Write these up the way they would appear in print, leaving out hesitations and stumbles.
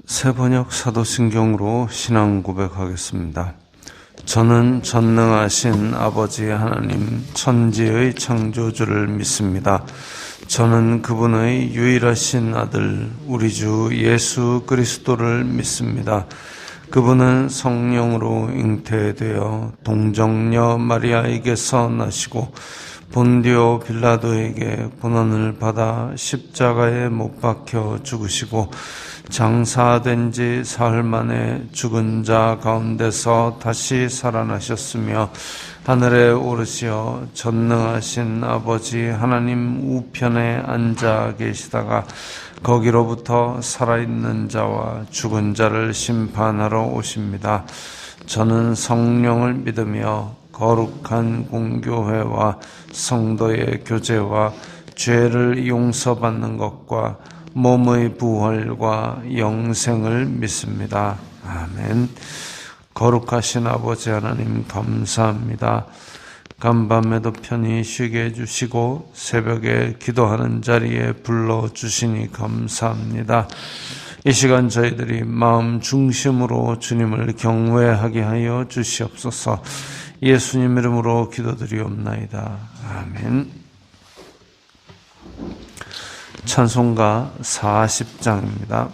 새번역 사도신경으로 신앙 고백하겠습니다. 저는 전능하신 아버지 하나님 천지의 창조주를 믿습니다. 저는 그분의 유일하신 아들 우리 주 예수 그리스도를 믿습니다. 그분은 성령으로 잉태되어 동정녀 마리아에게서 나시고 본디오 빌라도에게 고난을 받아 십자가에 못 박혀 죽으시고 장사된 지 사흘 만에 죽은 자 가운데서 다시 살아나셨으며 하늘에 오르시어 전능하신 아버지 하나님 우편에 앉아 계시다가 거기로부터 살아있는 자와 죽은 자를 심판하러 오십니다. 저는 성령을 믿으며 거룩한 공교회와 성도의 교제와 죄를 용서받는 것과 몸의 부활과 영생을 믿습니다. 아멘. 거룩하신 아버지 하나님 감사합니다. 간밤에도 편히 쉬게 해주시고 새벽에 기도하는 자리에 불러주시니 감사합니다. 이 시간 저희들이 마음 중심으로 주님을 경외하게 하여 주시옵소서. 예수님 이름으로 기도드리옵나이다. 아멘. 찬송가 40장입니다.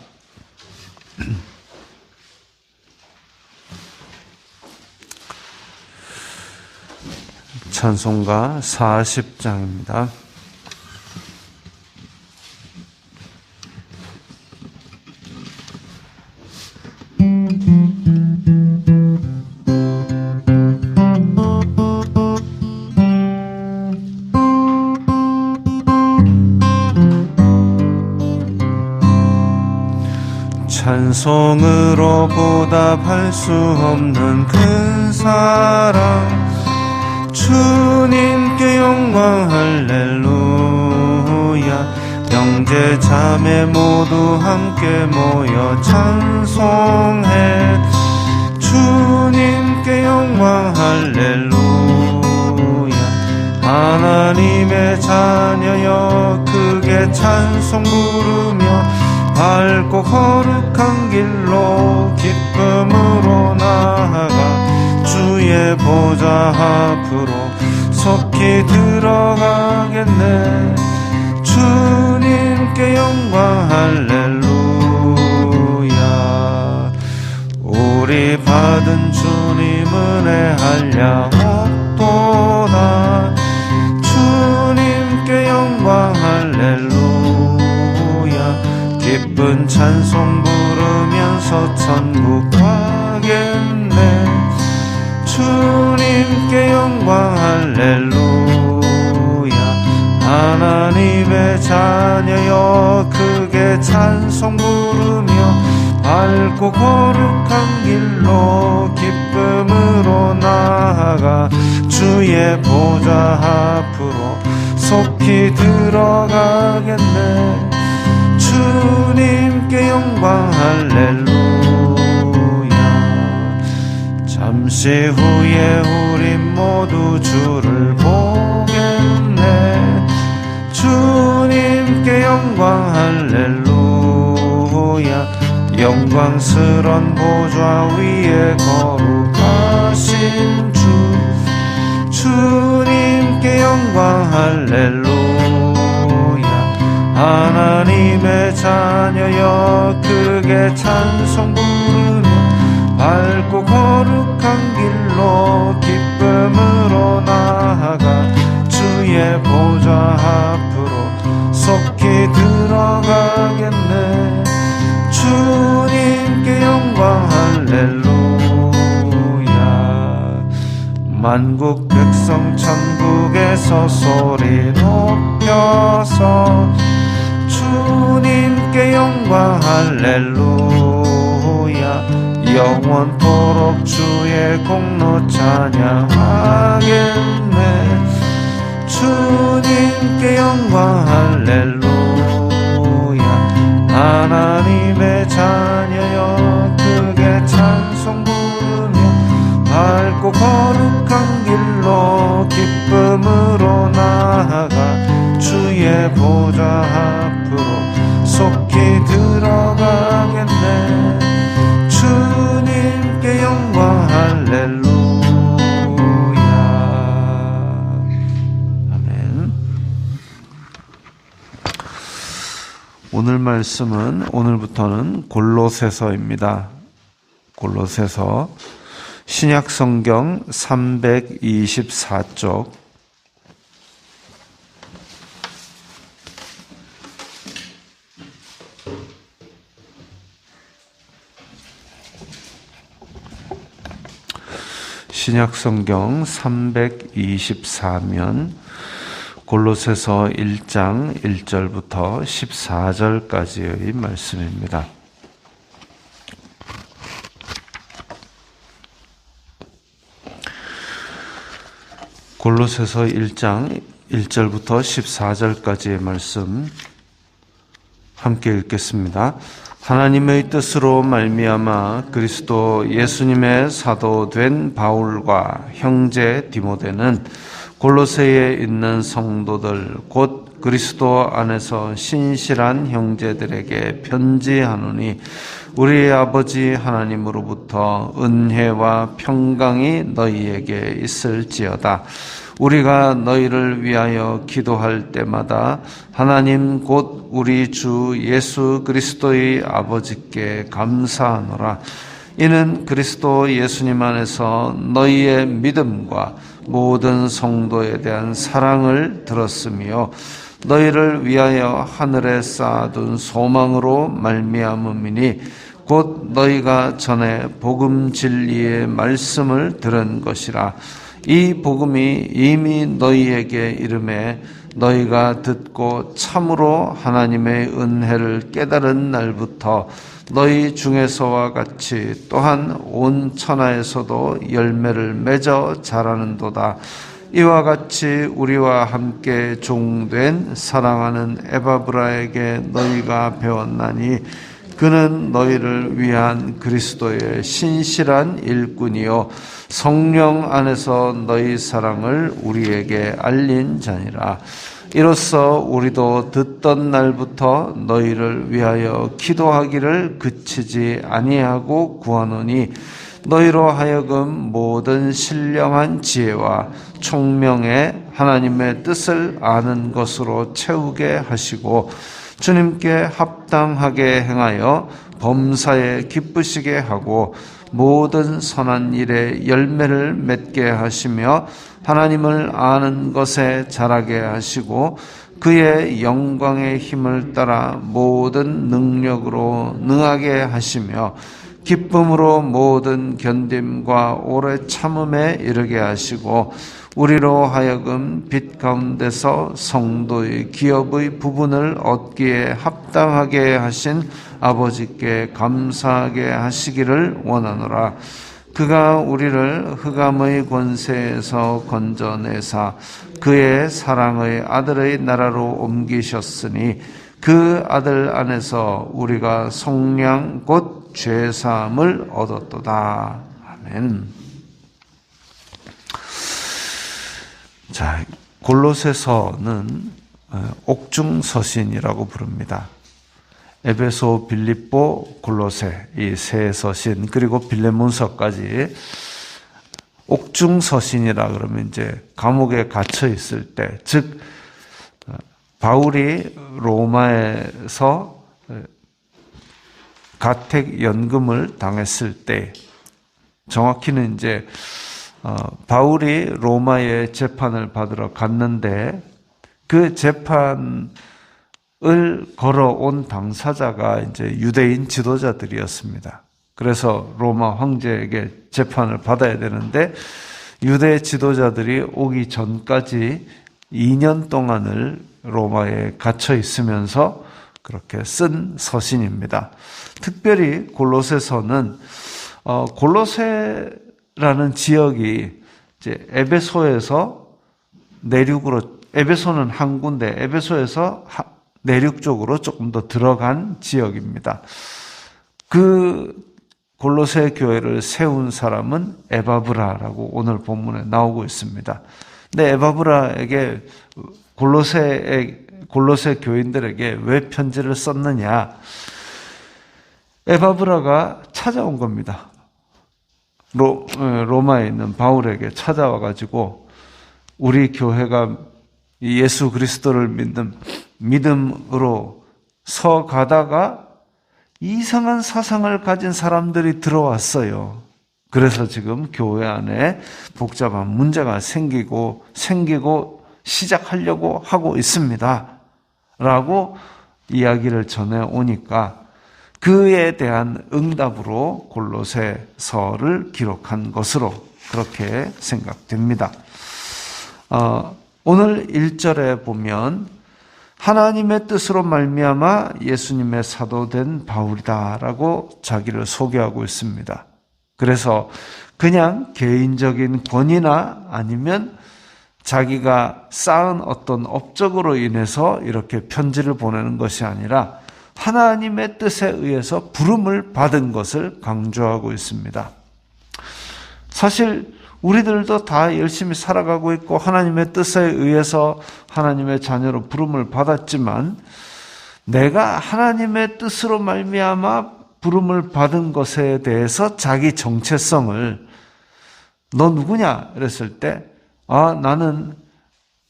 찬송가 40장입니다. 찬송으로 보답할 수 없는 큰 사랑 주님께 영광 할렐루야. 형제 자매 모두 함께 모여 찬송해 주님께 영광 할렐루야. 하나님의 자녀여 크게 찬송 부르며 밝고 거룩한 길로 기쁨으로 나아가 주의 보좌 앞으로 속히 들어가겠네. 주님께 영광 할렐루야. 우리 받은 주님 은혜 한량없도다. 주님께 영광 할렐루야. 기쁜 찬송 부르면서 천국 가겠네. 주님께 영광 할렐루야. 하나님의 자녀여 크게 찬송 부르며 밝고 거룩한 길로 기쁨으로 나아가 주의 보좌 앞으로 속히 들어가겠네. 주님께 영광 할렐루야. 잠시 후에 우린 모두 주를 보겠네. 주님께 영광 할렐루야. 영광스런 보좌 위에 거룩하신 주 주님께 영광 할렐루야. 하나님의 자녀여 크게 찬송 부르며 밝고 거룩한 길로 기쁨으로 나아가 주의 보좌 앞으로 속히 들어가겠네. 주님께 영광 할렐루야. 만국 백성 천국에서 소리 높여서 주님께 영광 할렐루야. 영원토록 주의 공로 찬양하겠네. 주님께 영광 할렐루야. 하나님의 자녀여 크게 찬송 부르며 밝고 거룩한 길로 기쁨으로 나아가 주의 보좌 앞으로 속히 들어가겠네. 오늘 말씀은 오늘부터는 골로새서입니다. 골로새서 신약성경 324쪽 신약성경 324면 골로새서 1장 1절부터 14절까지의 말씀입니다. 골로새서 1장 1절부터 14절까지의 말씀 함께 읽겠습니다. 하나님의 뜻으로 말미암아 그리스도 예수님의 사도 된 바울과 형제 디모데는 골로새에 있는 성도들 곧 그리스도 안에서 신실한 형제들에게 편지하노니 우리 아버지 하나님으로부터 은혜와 평강이 너희에게 있을지어다. 우리가 너희를 위하여 기도할 때마다 하나님 곧 우리 주 예수 그리스도의 아버지께 감사하노라. 이는 그리스도 예수님 안에서 너희의 믿음과 모든 성도에 대한 사랑을 들었으며 너희를 위하여 하늘에 쌓아둔 소망으로 말미암음이니 곧 너희가 전에 복음 진리의 말씀을 들은 것이라. 이 복음이 이미 너희에게 이르매 너희가 듣고 참으로 하나님의 은혜를 깨달은 날부터 너희 중에서와 같이 또한 온 천하에서도 열매를 맺어 자라는도다. 이와 같이 우리와 함께 종된 사랑하는 에바브라에게 너희가 배웠나니 그는 너희를 위한 그리스도의 신실한 일꾼이요 성령 안에서 너희 사랑을 우리에게 알린 자니라. 이로써 우리도 듣던 날부터 너희를 위하여 기도하기를 그치지 아니하고 구하노니 너희로 하여금 모든 신령한 지혜와 총명에 하나님의 뜻을 아는 것으로 채우게 하시고 주님께 합당하게 행하여 범사에 기쁘시게 하고 모든 선한 일에 열매를 맺게 하시며 하나님을 아는 것에 자라게 하시고 그의 영광의 힘을 따라 모든 능력으로 능하게 하시며 기쁨으로 모든 견딤과 오래 참음에 이르게 하시고 우리로 하여금 빛 가운데서 성도의 기업의 부분을 얻기에 합당하게 하신 아버지께 감사하게 하시기를 원하노라. 그가 우리를 흑암의 권세에서 건져내사 그의 사랑의 아들의 나라로 옮기셨으니 그 아들 안에서 우리가 속량 곧 죄사함을 얻었도다. 아멘. 자, 골로새서는 옥중서신이라고 부릅니다. 에베소, 빌립보, 골로새 이 세 서신 그리고 빌레몬서까지 옥중서신이라 그러면 이제 감옥에 갇혀 있을 때, 즉 바울이 로마에서 가택 연금을 당했을 때, 정확히는 이제 바울이 로마에 재판을 받으러 갔는데 그 재판을 걸어온 당사자가 이제 유대인 지도자들이었습니다. 그래서 로마 황제에게 재판을 받아야 되는데 유대 지도자들이 오기 전까지 2년 동안을 로마에 갇혀 있으면서 그렇게 쓴 서신입니다. 특별히 골로새서는 골로새라는 지역이 이제 에베소에서 내륙으로, 에베소는 항구인데 에베소에서 내륙 쪽으로 조금 더 들어간 지역입니다. 그 골로새 교회를 세운 사람은 에바브라라고 오늘 본문에 나오고 있습니다. 근데 에바브라에게 골로새 교인들에게 왜 편지를 썼느냐? 에바브라가 찾아온 겁니다. 로마에 있는 바울에게 찾아와가지고 우리 교회가 예수 그리스도를 믿는 믿음으로 가다가 이상한 사상을 가진 사람들이 들어왔어요. 그래서 지금 교회 안에 복잡한 문제가 생기고 시작하려고 하고 있습니다. 라고 이야기를 전해오니까 그에 대한 응답으로 골로새서를 기록한 것으로 그렇게 생각됩니다. 오늘 1절에 보면 하나님의 뜻으로 말미암아 예수님의 사도된 바울이다라고 자기를 소개하고 있습니다. 그래서 그냥 개인적인 권위나 아니면 자기가 쌓은 어떤 업적으로 인해서 이렇게 편지를 보내는 것이 아니라 하나님의 뜻에 의해서 부름을 받은 것을 강조하고 있습니다. 사실 우리들도 다 열심히 살아가고 있고 하나님의 뜻에 의해서 하나님의 자녀로 부름을 받았지만 내가 하나님의 뜻으로 말미암아 부름을 받은 것에 대해서 자기 정체성을 너 누구냐? 이랬을 때 나는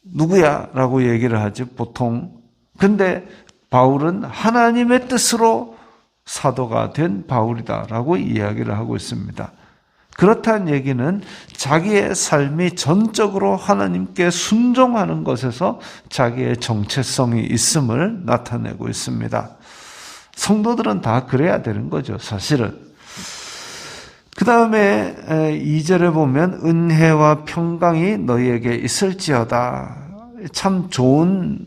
누구야? 라고 얘기를 하지 보통. 근데 바울은 하나님의 뜻으로 사도가 된 바울이다 라고 이야기를 하고 있습니다. 그렇다는 얘기는 자기의 삶이 전적으로 하나님께 순종하는 것에서 자기의 정체성이 있음을 나타내고 있습니다. 성도들은 다 그래야 되는 거죠, 사실은. 그 다음에 2절에 보면 은혜와 평강이 너희에게 있을지어다. 참 좋은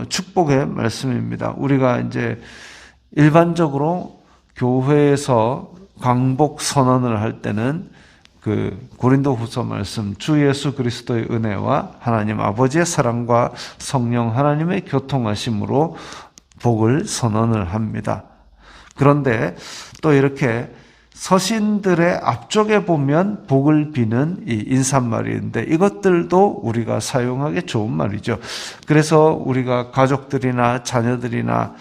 축복의 말씀입니다. 우리가 이제 일반적으로 교회에서 광복 선언을 할 때는 그 고린도후서 말씀 주 예수 그리스도의 은혜와 하나님 아버지의 사랑과 성령 하나님의 교통하심으로 복을 선언을 합니다. 그런데 또 이렇게 서신들의 앞쪽에 보면 복을 비는 이 인사말인데 이것들도 우리가 사용하기 좋은 말이죠. 그래서 우리가 가족들이나 자녀들이나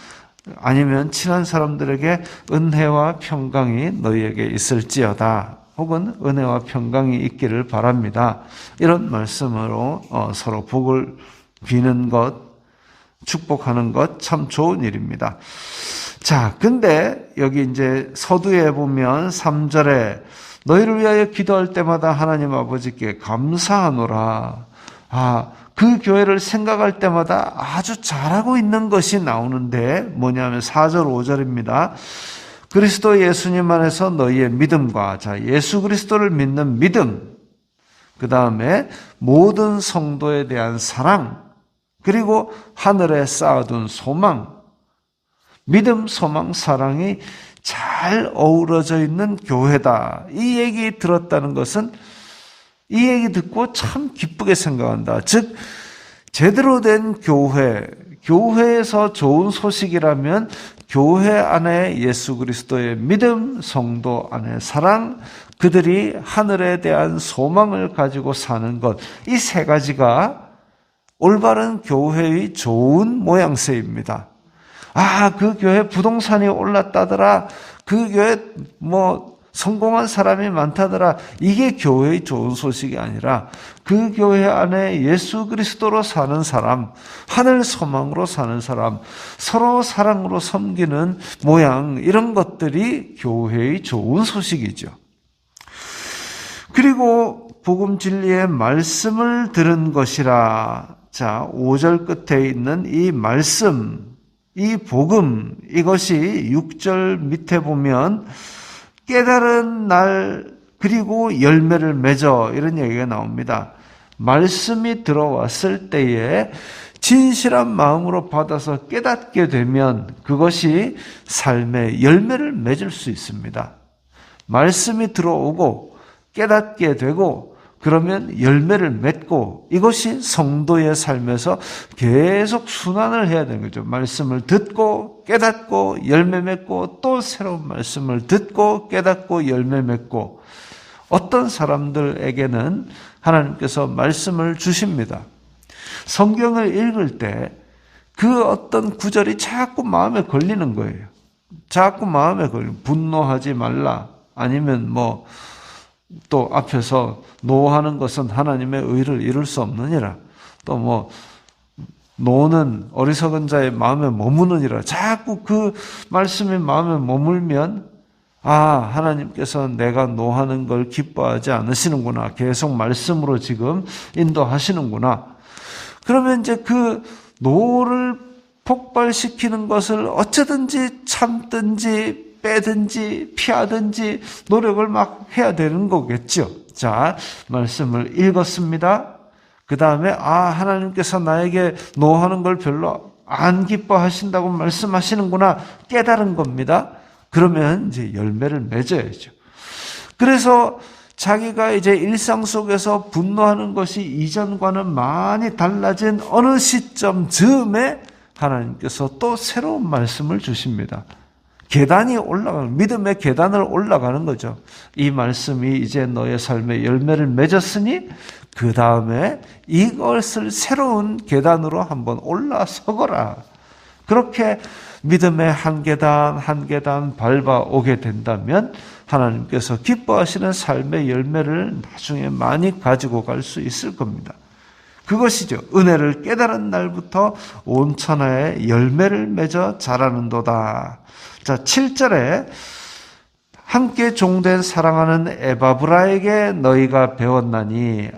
아니면 친한 사람들에게 은혜와 평강이 너희에게 있을지어다. 혹은 은혜와 평강이 있기를 바랍니다. 이런 말씀으로 서로 복을 비는 것, 축복하는 것 참 좋은 일입니다. 자, 근데 여기 이제 서두에 보면 3절에 너희를 위하여 기도할 때마다 하나님 아버지께 감사하노라. 그 교회를 생각할 때마다 아주 잘하고 있는 것이 나오는데 뭐냐면 4절, 5절입니다. 그리스도 예수님 안에서 너희의 믿음과 예수 그리스도를 믿는 믿음, 그 다음에 모든 성도에 대한 사랑, 그리고 하늘에 쌓아둔 소망, 믿음, 소망, 사랑이 잘 어우러져 있는 교회다. 이 얘기 들었다는 것은 이 얘기 듣고 참 기쁘게 생각한다. 즉 제대로 된 교회에서 좋은 소식이라면 교회 안에 예수 그리스도의 믿음, 성도 안에 사랑, 그들이 하늘에 대한 소망을 가지고 사는 것, 이 세 가지가 올바른 교회의 좋은 모양새입니다. 그 교회 부동산이 올랐다더라. 그 교회 성공한 사람이 많다더라. 이게 교회의 좋은 소식이 아니라 그 교회 안에 예수 그리스도로 사는 사람, 하늘 소망으로 사는 사람, 서로 사랑으로 섬기는 모양, 이런 것들이 교회의 좋은 소식이죠. 그리고 복음 진리의 말씀을 들은 것이라. 5절 끝에 있는 이 말씀, 이 복음, 이것이 6절 밑에 보면 깨달은 날 그리고 열매를 맺어, 이런 얘기가 나옵니다. 말씀이 들어왔을 때에 진실한 마음으로 받아서 깨닫게 되면 그것이 삶의 열매를 맺을 수 있습니다. 말씀이 들어오고 깨닫게 되고 그러면 열매를 맺고, 이것이 성도의 삶에서 계속 순환을 해야 되는 거죠. 말씀을 듣고 깨닫고 열매 맺고 또 새로운 말씀을 듣고 깨닫고 열매 맺고. 어떤 사람들에게는 하나님께서 말씀을 주십니다. 성경을 읽을 때 그 어떤 구절이 자꾸 마음에 걸리는 거예요. 자꾸 마음에 걸리는, 분노하지 말라, 아니면 또 앞에서 노하는 것은 하나님의 의를 이룰 수 없느니라. 또 노는 어리석은 자의 마음에 머무느니라. 자꾸 그 말씀이 마음에 머물면 하나님께서 내가 노하는 걸 기뻐하지 않으시는구나. 계속 말씀으로 지금 인도하시는구나. 그러면 이제 그 노를 폭발시키는 것을 어쩌든지 참든지 빼든지 피하든지 노력을 막 해야 되는 거겠죠. 자, 말씀을 읽었습니다. 그 다음에 하나님께서 나에게 노하는 걸 별로 안 기뻐하신다고 말씀하시는구나 깨달은 겁니다. 그러면 이제 열매를 맺어야죠. 그래서 자기가 이제 일상 속에서 분노하는 것이 이전과는 많이 달라진 어느 시점 즈음에 하나님께서 또 새로운 말씀을 주십니다. 믿음의 계단을 올라가는 거죠. 이 말씀이 이제 너의 삶에 열매를 맺었으니 그 다음에 이것을 새로운 계단으로 한번 올라서거라. 그렇게 믿음의 한 계단 한 계단 밟아오게 된다면 하나님께서 기뻐하시는 삶의 열매를 나중에 많이 가지고 갈 수 있을 겁니다. 그것이죠. 은혜를 깨달은 날부터 온 천하에 열매를 맺어 자라는도다. 자, 7절에 함께 종된 사랑하는 에바브라에게 너희가 배웠나니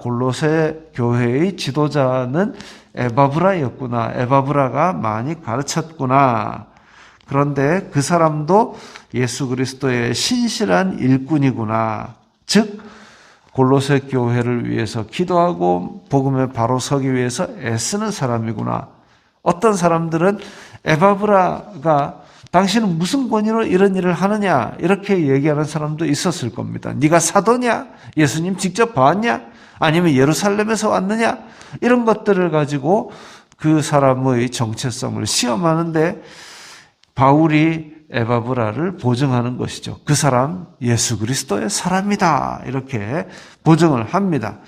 골로새 교회의 지도자는 에바브라였구나. 에바브라가 많이 가르쳤구나. 그런데 그 사람도 예수 그리스도의 신실한 일꾼이구나. 즉 골로새 교회를 위해서 기도하고 복음에 바로 서기 위해서 애쓰는 사람이구나. 어떤 사람들은 에바브라가 당신은 무슨 권위로 이런 일을 하느냐 이렇게 얘기하는 사람도 있었을 겁니다. 네가 사도냐? 예수님 직접 봤냐? 아니면 예루살렘에서 왔느냐? 이런 것들을 가지고 그 사람의 정체성을 시험하는데 바울이 에바브라를 보증하는 것이죠. 그 사람 예수 그리스도의 사람이다 이렇게 보증을 합니다.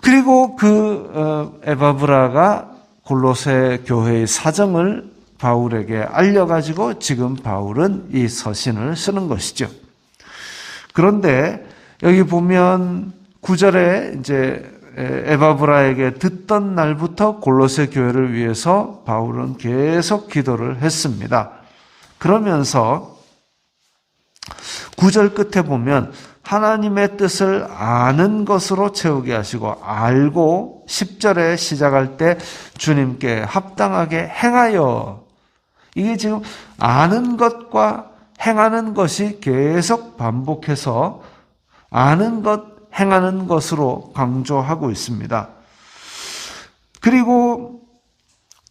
그리고 그 에바브라가 골로새 교회의 사정을 바울에게 알려가지고 지금 바울은 이 서신을 쓰는 것이죠. 그런데 여기 보면 9절에 이제 에바브라에게 듣던 날부터 골로새 교회를 위해서 바울은 계속 기도를 했습니다. 그러면서 9절 끝에 보면 하나님의 뜻을 아는 것으로 채우게 하시고 알고 10절에 시작할 때 주님께 합당하게 행하여 이게 지금 아는 것과 행하는 것이 계속 반복해서 아는 것, 행하는 것으로 강조하고 있습니다. 그리고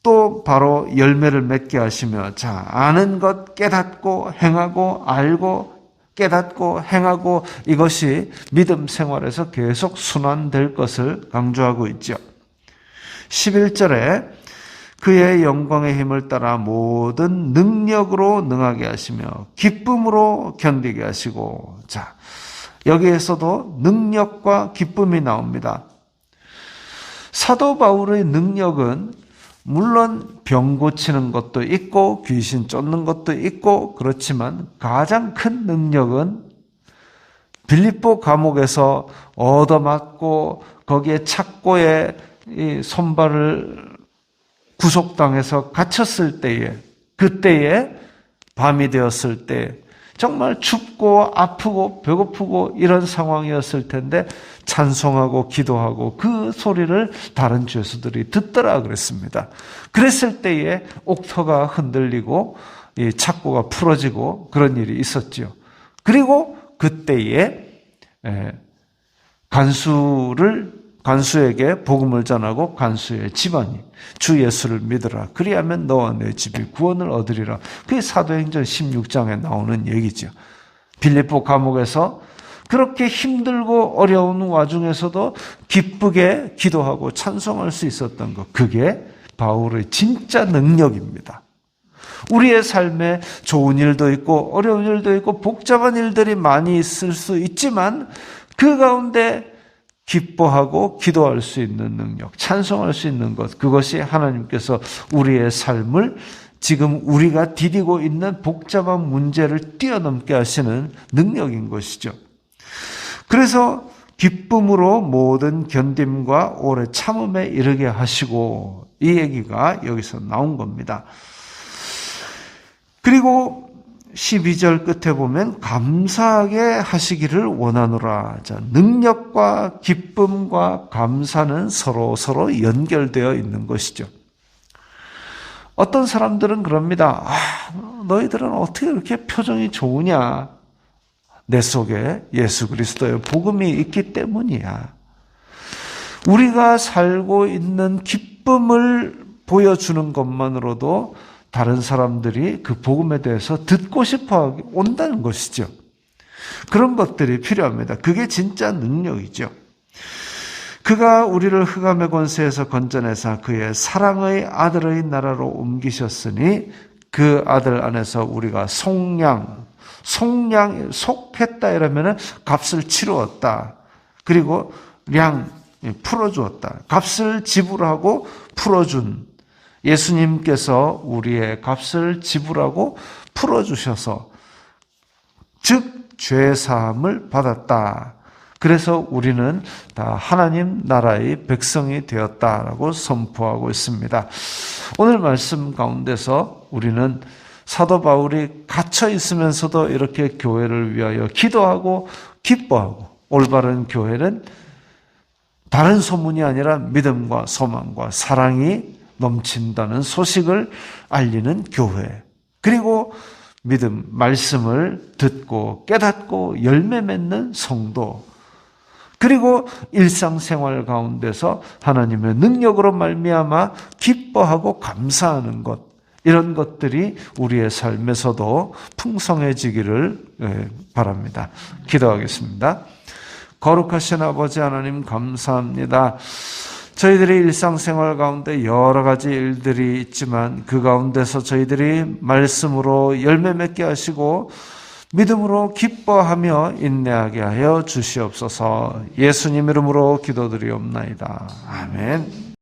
또 바로 열매를 맺게 하시며 아는 것 깨닫고 행하고 알고 깨닫고 행하고 이것이 믿음 생활에서 계속 순환될 것을 강조하고 있죠. 11절에 그의 영광의 힘을 따라 모든 능력으로 능하게 하시며 기쁨으로 견디게 하시고 여기에서도 능력과 기쁨이 나옵니다. 사도 바울의 능력은 물론 병 고치는 것도 있고 귀신 쫓는 것도 있고 그렇지만 가장 큰 능력은 빌립보 감옥에서 얻어맞고 거기에 착고에 손발을 구속당해서 갇혔을 때에 그때에 밤이 되었을 때 정말 춥고 아프고 배고프고 이런 상황이었을 텐데 찬송하고 기도하고 그 소리를 다른 죄수들이 듣더라 그랬습니다. 그랬을 때에 옥터가 흔들리고 착고가 풀어지고 그런 일이 있었죠. 그리고 그때에 간수에게 복음을 전하고 간수의 집안이 주 예수를 믿으라. 그리하면 너와 내 집이 구원을 얻으리라. 그게 사도행전 16장에 나오는 얘기죠. 빌립보 감옥에서 그렇게 힘들고 어려운 와중에서도 기쁘게 기도하고 찬송할 수 있었던 것. 그게 바울의 진짜 능력입니다. 우리의 삶에 좋은 일도 있고 어려운 일도 있고 복잡한 일들이 많이 있을 수 있지만 그 가운데 기뻐하고 기도할 수 있는 능력, 찬송할 수 있는 것, 그것이 하나님께서 우리의 삶을 지금 우리가 디디고 있는 복잡한 문제를 뛰어넘게 하시는 능력인 것이죠. 그래서 기쁨으로 모든 견딤과 오래 참음에 이르게 하시고, 이 얘기가 여기서 나온 겁니다. 그리고 12절 끝에 보면 감사하게 하시기를 원하노라. 자, 능력과 기쁨과 감사는 서로 연결되어 있는 것이죠. 어떤 사람들은 그럽니다. 너희들은 어떻게 이렇게 표정이 좋으냐? 내 속에 예수 그리스도의 복음이 있기 때문이야. 우리가 살고 있는 기쁨을 보여주는 것만으로도 다른 사람들이 그 복음에 대해서 듣고 싶어 온다는 것이죠. 그런 것들이 필요합니다. 그게 진짜 능력이죠. 그가 우리를 흑암의 권세에서 건져내사 그의 사랑의 아들의 나라로 옮기셨으니 그 아들 안에서 우리가 속했다 이러면은 값을 치루었다. 그리고 풀어주었다. 값을 지불하고 풀어준 예수님께서 우리의 값을 지불하고 풀어주셔서, 즉 죄사함을 받았다. 그래서 우리는 다 하나님 나라의 백성이 되었다라고 선포하고 있습니다. 오늘 말씀 가운데서 우리는 사도 바울이 갇혀 있으면서도 이렇게 교회를 위하여 기도하고 기뻐하고, 올바른 교회는 다른 소문이 아니라 믿음과 소망과 사랑이 넘친다는 소식을 알리는 교회, 그리고 믿음, 말씀을 듣고 깨닫고 열매 맺는 성도, 그리고 일상생활 가운데서 하나님의 능력으로 말미암아 기뻐하고 감사하는 것, 이런 것들이 우리의 삶에서도 풍성해지기를 바랍니다. 기도하겠습니다. 거룩하신 아버지 하나님, 감사합니다. 저희들이 일상생활 가운데 여러 가지 일들이 있지만 그 가운데서 저희들이 말씀으로 열매 맺게 하시고 믿음으로 기뻐하며 인내하게 하여 주시옵소서. 예수님 이름으로 기도드리옵나이다. 아멘.